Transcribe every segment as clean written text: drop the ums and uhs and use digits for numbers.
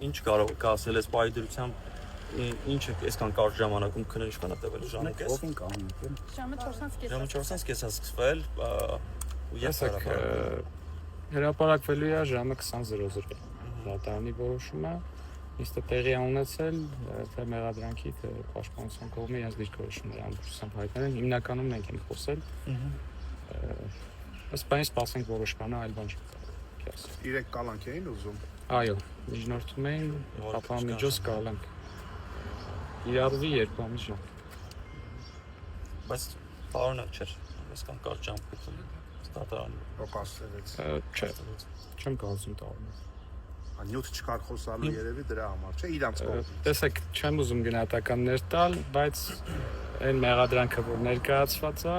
Ինչ կարող եք ասել այս պայդրությամբ ինչ է այսքան կարճ ժամանակում քննիչ կանատվել ժամանակ է։ Ովին կանում եք։ Ժամը 4-ից Ժամը 4-ից կես է սկսվել ու ես հրապարակվելու է ժամը 20:00 դատարանի որոշումը իսկ տեղի ունեցել թե մեղադրանքի թե պաշտպանության կողմի իրենց դիրքորոշումները ամբողջությամբ հայտնել են հիմնականում մենք ենք խոսել ըստ բանի սպասենք որոշմանը այլ բան չի ասել Իրենք կալանք էին ուզում այո միջնորդում էին պատահամիջոց կալանք իրարվի 2 ամիս ժամ բայց պարոնակ չէր այսքան կարճ ժամանակում դատարանի ռոկասերից չէ չեմ կարծում տալու Նյութ չկար խոսալու երևի դրա համար, չէ, իրանց կողմից։ Տեսեք, չեմ ուզում գնահատականներ տալ, բայց այն մեղադրանքը, որ ներկայացված է,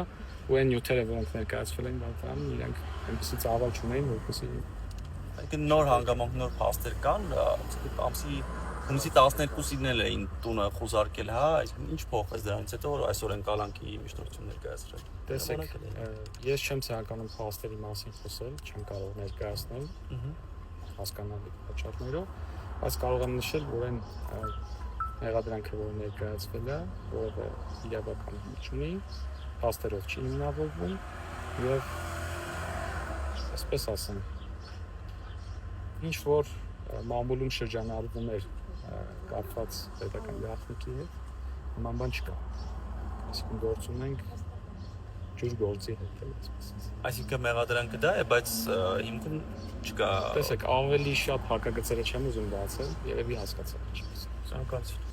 ու այն նյութերը, որոնք ներկայացվել են դատարանում, իրենք այնպեսի ծավալ չունեին, որպեսզի Այսինքն նոր հանգամանք, նոր փաստեր կան, ամսի հունիսի 12-ին էլ էին տունը խոզարկել, հա, այսինքն ինչ փոխվեց դրանից հետո, որ այսօր են կալանքի միջնորդություն ներկայացրել։ Տեսեք, ես չեմ ցանկանում փաստերի մասին խոսել, չեմ կարող ներկայացնել։ Հասկանալի պատճառներով, բայց կարող եմ նշել, որ այն մեղադրանքը, որ ներկայացվել է, որը իրավական չունի, փաստերով չի հիմնավորվում եւ այսպես ասեմ, ինչ որ մամուլում շրջանառվում էր կապված պետական գաղտնիքի հետ, նման բան չկա։ Այսինքն գործում ենք ջուր գործի հետ այսպես։ Այսինքն մեղադրանքը դա է, բայց հիմքում չկա։ Տեսեք, ավելի շատ հակագծերը չեմ ուզում բացել, երևի հասկացաք ինչ։ Ցանկացություն։